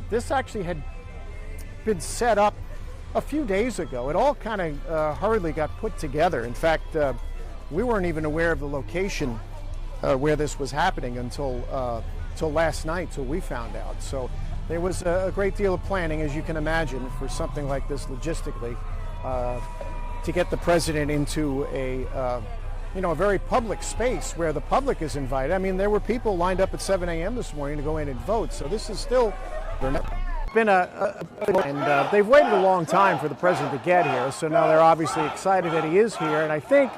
This actually had been set up a few days ago. It all kind of hurriedly got put together. In fact, we weren't even aware of the location where this was happening until last night, till we found out. So there was a great deal of planning, as you can imagine, for something like this logistically, to get the president into a very public space where the public is invited. I mean, there were people lined up at 7 a.m. this morning to go in and vote. So this is still been and they've waited a long time for the president to get here. So now they're obviously excited that he is here. And I think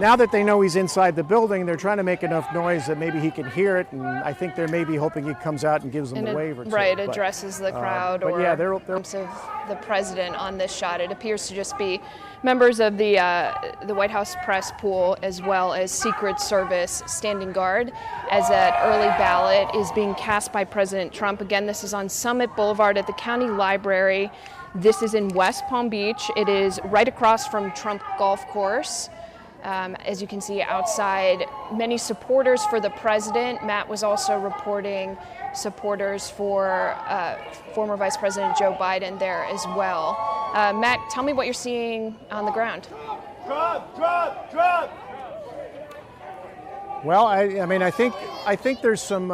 now that they know he's inside the building, they're trying to make enough noise that maybe he can hear it. And I think they're maybe hoping he comes out and gives them a wave or two. Right, addresses the crowd. But yeah, they're of the president on this shot. It appears to just be members of the White House press pool, as well as Secret Service standing guard, as that early ballot is being cast by President Trump. Again, this is on Summit Boulevard at the county library. This is in West Palm Beach. It is right across from Trump Golf Course. As you can see outside, many supporters for the president. Matt was also reporting supporters for former Vice President Joe Biden there as well. Matt, tell me what you're seeing on the ground. Trump, Trump, Trump! Well, I think there's some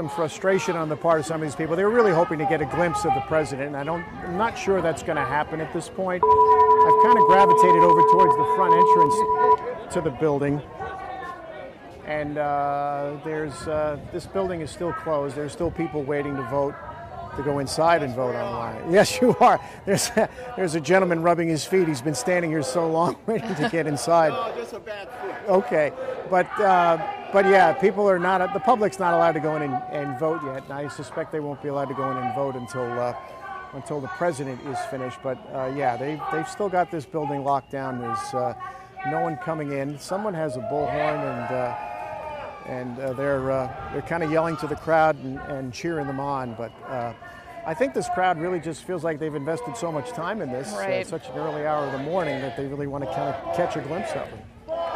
frustration on the part of some of these people. They were really hoping to get a glimpse of the president, and I'm not sure that's going to happen at this point. I've kind of gravitated over towards the front entrance to the building, and this building is still closed. There's still people waiting to vote, to go inside and vote online. Yes, you are. There's a gentleman rubbing his feet. He's been standing here so long waiting to get inside. No, just a bad foot. Okay, but yeah, people are not. The public's not allowed to go in and vote yet, and I suspect they won't be allowed to go in and vote until the president is finished. But yeah, they've still got this building locked down. There's no one coming in. Someone has a bullhorn, and they're kind of yelling to the crowd and cheering them on. But I think this crowd really just feels like they've invested so much time in this at such an early hour of the morning that they really want to kind of catch a glimpse of it.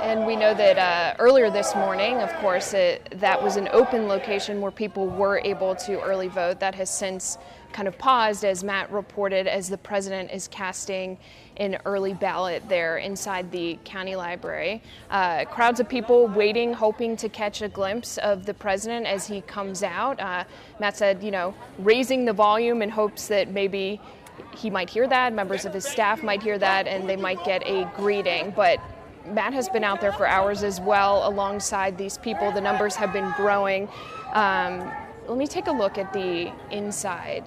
And we know that earlier this morning, of course, that was an open location where people were able to early vote. That has since kind of paused, as Matt reported, as the president is casting an early ballot there inside the county library. Crowds of people waiting, hoping to catch a glimpse of the president as he comes out. Matt said, raising the volume in hopes that maybe he might hear that, members of his staff might hear that, and they might get a greeting. But Matt has been out there for hours as well alongside these people. The numbers have been growing. Let me take a look at the inside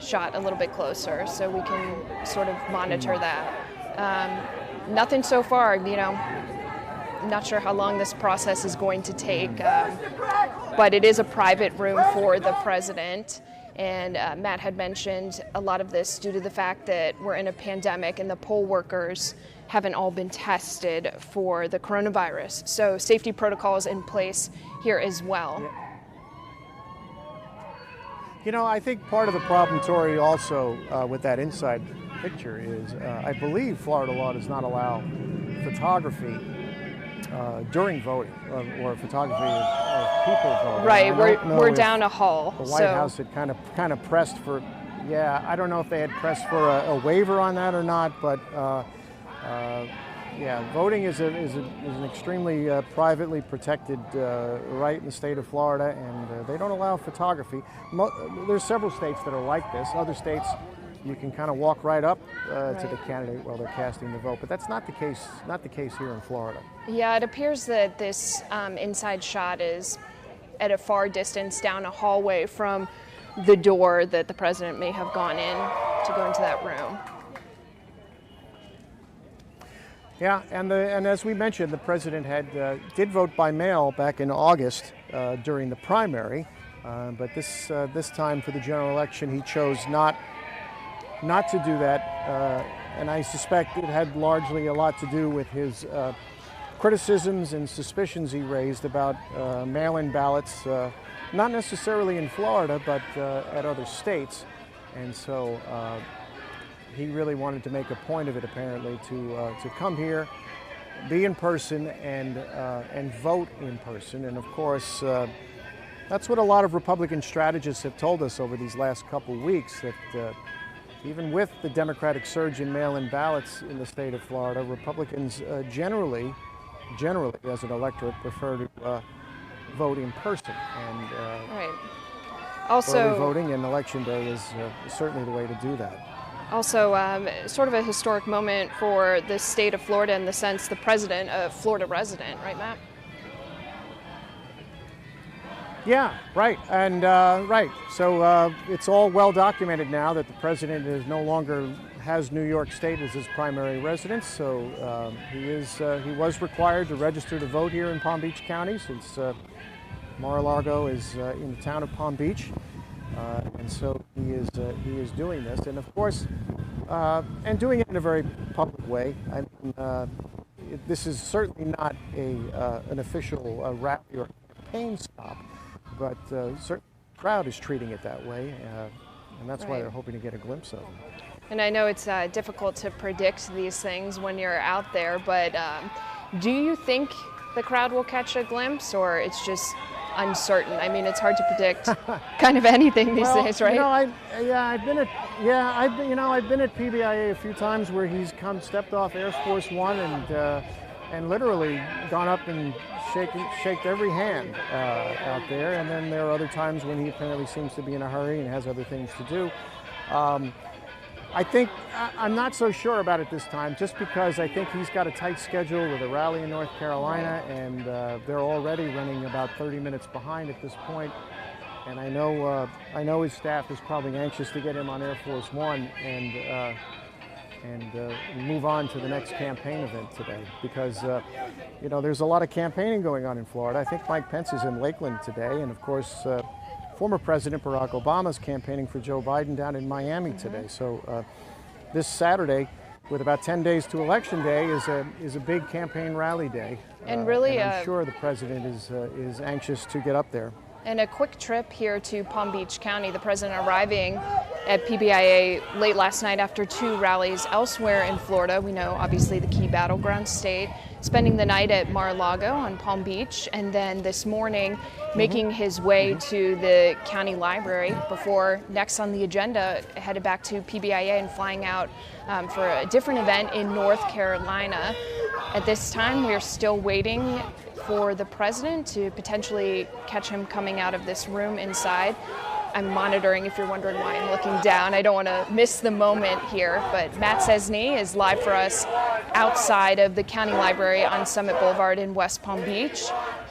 shot a little bit closer so we can sort of monitor that. Nothing so far, not sure how long this process is going to take, but it is a private room for the president. And Matt had mentioned a lot of this due to the fact that we're in a pandemic and the poll workers haven't all been tested for the coronavirus. So safety protocols in place here as well. I think part of the problem, Tori, also with that inside picture is I believe Florida law does not allow photography during voting or photography of people voting. Right, we're down a hall. The White House had kind of pressed for, I don't know if they had pressed for a waiver on that or not, but voting is an extremely privately protected right in the state of Florida, and they don't allow photography. There's several states that are like this. Other states, you can kind of walk right up to the candidate while they're casting the vote, but that's not the case here in Florida. Yeah, it appears that this inside shot is at a far distance down a hallway from the door that the president may have gone in to go into that room. Yeah, and as we mentioned, the president did vote by mail back in August during the primary, but this time for the general election he chose not to do that, and I suspect it had largely a lot to do with his criticisms and suspicions he raised about mail-in ballots, not necessarily in Florida, but at other states, and so he really wanted to make a point of it, apparently, to come here, be in person, and vote in person. And of course, That's what a lot of Republican strategists have told us over these last couple weeks, that even with the Democratic surge in mail-in ballots in the state of Florida, Republicans generally, as an electorate, prefer to vote in person. And right. Also, early voting and election day is certainly the way to do that. Also, sort of a historic moment for the state of Florida in the sense the president, a Florida resident, right, Matt? Yeah, right, and right. So it's all well documented now that the president is no longer has New York State as his primary residence. So he was required to register to vote here in Palm Beach County, since Mar-a-Lago is in the town of Palm Beach, and so he is doing this, and of course, and doing it in a very public way. I mean, this is certainly not an official rally or campaign stop, but certainly the crowd is treating it that way, and that's why they're hoping to get a glimpse of him. And I know it's difficult to predict these things when you're out there, but do you think the crowd will catch a glimpse, or it's just uncertain? I mean, it's hard to predict kind of anything these days, right? I've been at PBIA a few times where he's stepped off Air Force One and literally gone up and shaked every hand out there. And then there are other times when he apparently seems to be in a hurry and has other things to do. I think I'm not so sure about it this time, just because I think he's got a tight schedule with a rally in North Carolina, and they're already running about 30 minutes behind at this point. And I know his staff is probably anxious to get him on Air Force One and move on to the next campaign event today, because there's a lot of campaigning going on in Florida. I think Mike Pence is in Lakeland today, and of course former President Barack Obama's campaigning for Joe Biden down in Miami today. So this Saturday, with about 10 days to Election Day, is a big campaign rally day. And really, and I'm sure the president is anxious to get up there. And a quick trip here to Palm Beach County, the president arriving at PBIA late last night after 2 rallies elsewhere in Florida. We know, obviously, the key battleground state, spending the night at Mar-a-Lago on Palm Beach, and then this morning making his way to the county library before next on the agenda, headed back to PBIA and flying out for a different event in North Carolina. At this time, we're still waiting for the president to potentially catch him coming out of this room inside. I'm monitoring, if you're wondering why I'm looking down. I don't want to miss the moment here, but Matt Cesny is live for us outside of the county library on Summit Boulevard in West Palm Beach.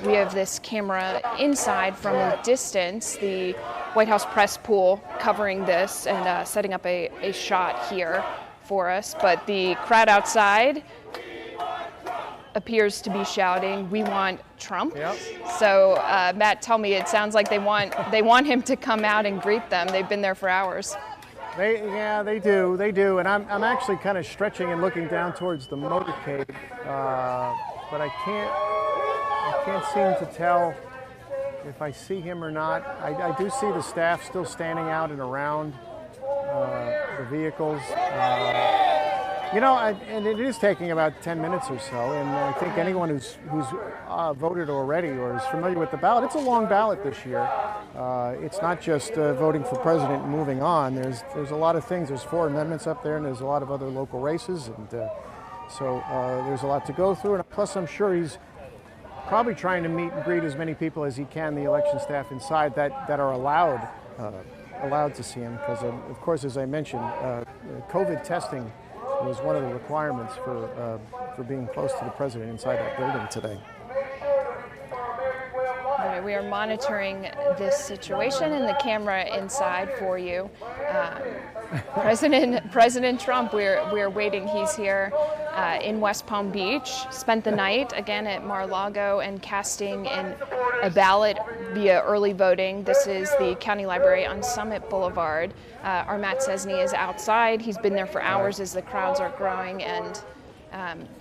We have this camera inside from a distance, the White House press pool covering this and setting up a shot here for us. But the crowd outside appears to be shouting, "We want Trump." Yep. So Matt, tell me, it sounds like they want him to come out and greet them. They've been there for hours. They do, and I'm actually kind of stretching and looking down towards the motorcade, but I can't seem to tell if I see him or not. I do see the staff still standing out and around the vehicles. And it is taking about 10 minutes or so, and I think anyone who's voted already or is familiar with the ballot, it's a long ballot this year. It's not just voting for president and moving on. There's a lot of things. There's 4 amendments up there, and there's a lot of other local races, and so there's a lot to go through. And plus, I'm sure he's probably trying to meet and greet as many people as he can, the election staff inside that are allowed to see him, because of course, as I mentioned, COVID testing was one of the requirements for being close to the president inside that building today. All right, we are monitoring this situation and the camera inside for you. President Trump, we're waiting. He's here in West Palm Beach. Spent the night again at Mar-a-Lago and casting in a ballot via early voting. This is the county library on Summit Boulevard. Our Matt Cesny is outside. He's been there for hours as the crowds are growing, and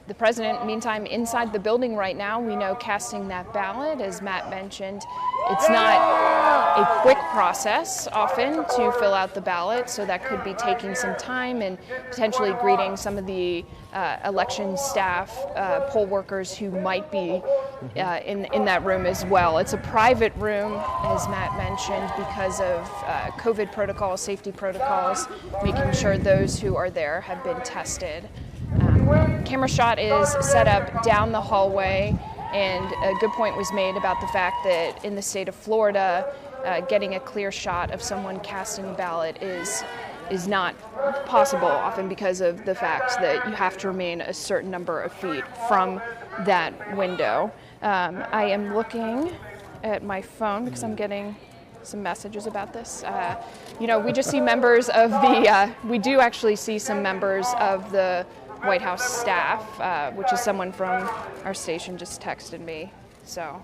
the president, meantime, inside the building right now, we know, casting that ballot, as Matt mentioned. It's not a quick process often to fill out the ballot, so that could be taking some time and potentially greeting some of the election staff, poll workers who might be in that room as well. It's a private room, as Matt mentioned, because of COVID protocols, safety protocols, making sure those who are there have been tested. Camera shot is set up down the hallway, and a good point was made about the fact that in the state of Florida, getting a clear shot of someone casting a ballot is not possible, often because of the fact that you have to remain a certain number of feet from that window. I am looking at my phone because I'm getting some messages about this. We just see members of we do actually see some members of the White House staff, which is someone from our station just texted me. So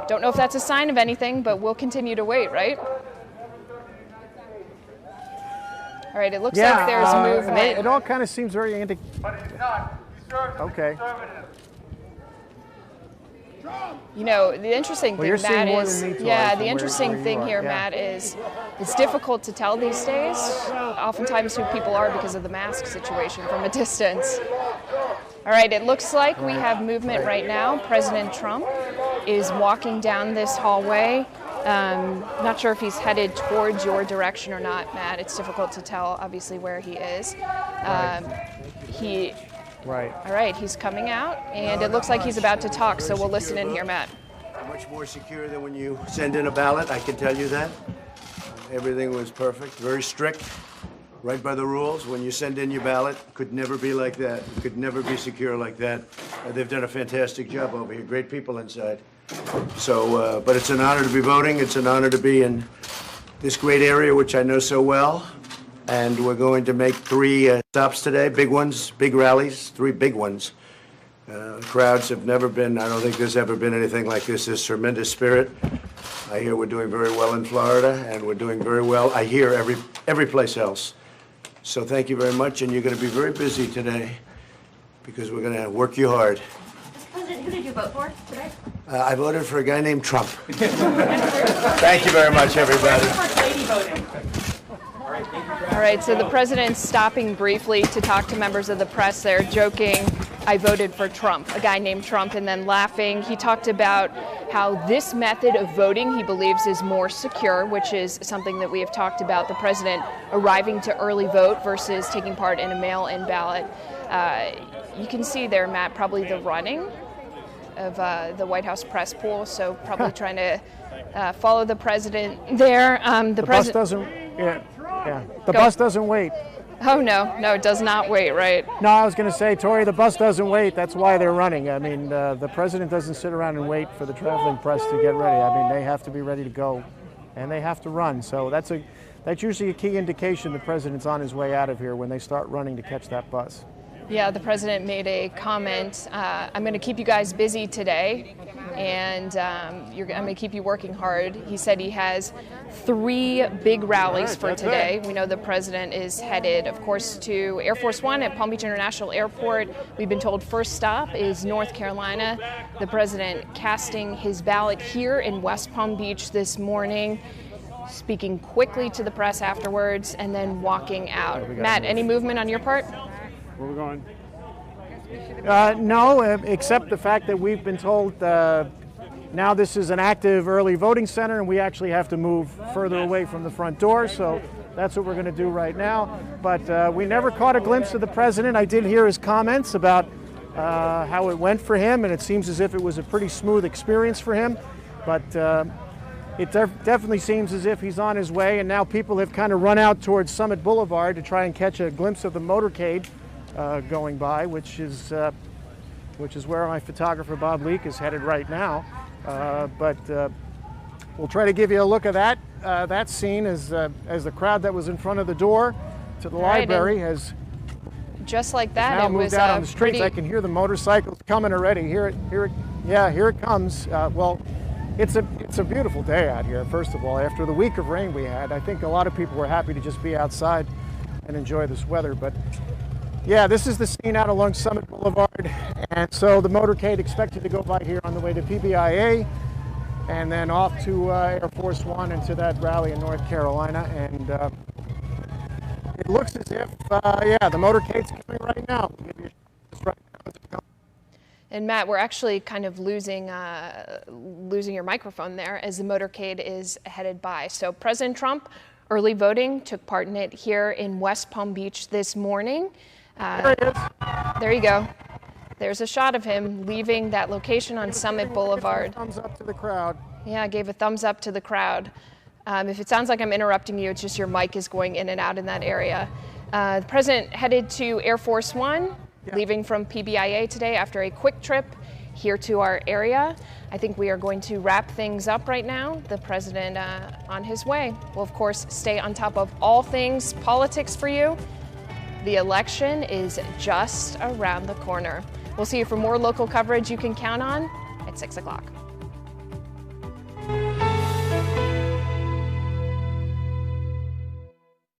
don't know if that's a sign of anything, but we'll continue to wait, right? All right, it looks like there's movement. It all kind of seems very But it's not. Okay. The interesting thing, Matt, is the interesting thing here, Matt, is it's difficult to tell these days, oftentimes who people are because of the mask situation from a distance. All right, it looks like we have movement right now. President Trump is walking down this hallway. Not sure if he's headed towards your direction or not, Matt. It's difficult to tell, obviously, where he is. Right. All right, he's coming out, and it looks like he's about to talk, so we'll listen in here, Matt. Much more secure than when you send in a ballot, I can tell you that. Everything was perfect, very strict, right by the rules. When you send in your ballot, could never be like that. It could never be secure like that. They've done a fantastic job over here. Great people inside. So, but it's an honor to be voting. It's an honor to be in this great area, which I know so well. And we're going to make 3 stops today, big ones, big rallies, 3 big ones. Crowds have never been, I don't think there's ever been anything like this. There's tremendous spirit. I hear we're doing very well in Florida, and we're doing very well, I hear, every place else. So thank you very much, and you're going to be very busy today because we're going to work you hard. President, who did you vote for today? I voted for a guy named Trump. Thank you very much, everybody. First lady voting. All right, so the president's stopping briefly to talk to members of the press there, joking, I voted for Trump, a guy named Trump, and then laughing. He talked about how this method of voting he believes is more secure, which is something that we have talked about, the president arriving to early vote versus taking part in a mail-in ballot. You can see there, Matt, probably the running of the White House press pool, so probably trying to follow the president there. The bus doesn't, the bus doesn't wait. Oh, no, it does not wait, right? No, I was going to say, Tori, the bus doesn't wait. That's why they're running. I mean, the president doesn't sit around and wait for the traveling press to get ready. I mean, they have to be ready to go, and they have to run. So that's usually a key indication the president's on his way out of here when they start running to catch that bus. Yeah, the president made a comment, I'm going to keep you guys busy today, and I'm going to keep you working hard. He said he has 3 big rallies for today. We know the president is headed, of course, to Air Force One at Palm Beach International Airport. We've been told first stop is North Carolina. The president casting his ballot here in West Palm Beach this morning, speaking quickly to the press afterwards, and then walking out. Matt, any movement on your part? Where are we going? No, except the fact that we've been told now this is an active early voting center and we actually have to move further away from the front door, so that's what we're going to do right now. But we never caught a glimpse of the president. I did hear his comments about how it went for him, and it seems as if it was a pretty smooth experience for him. But it definitely seems as if he's on his way, and now people have kind of run out towards Summit Boulevard to try and catch a glimpse of the motorcade going by, which is where my photographer Bob Leake is headed right now. But we'll try to give you a look at that scene as the crowd that was in front of the door to the library has just like that. Now it moved was out on the streets. I can hear the motorcycles coming already. Here it comes. Well, it's a beautiful day out here. First of all, after the week of rain we had, I think a lot of people were happy to just be outside and enjoy this weather. But yeah, this is the scene out along Summit Boulevard, and so the motorcade expected to go by here on the way to PBIA. and then off to Air Force One and to that rally in North Carolina. And it looks as if, yeah, the motorcade's coming right now. And Matt, we're actually kind of losing your microphone there as the motorcade is headed by. So President Trump, early voting, took part in it here in West Palm Beach this morning. There he is. There you go. There's a shot of him leaving that location on Summit Boulevard. Thumbs up to the crowd. Yeah, I gave a thumbs up to the crowd. If it sounds like I'm interrupting you, it's just your mic is going in and out in that area. The president headed to Air Force One, leaving from PBIA today after a quick trip here to our area. I think we are going to wrap things up right now. The president on his way. We'll, of course, stay on top of all things politics for you. The election is just around the corner. We'll see you for more local coverage you can count on at 6 o'clock.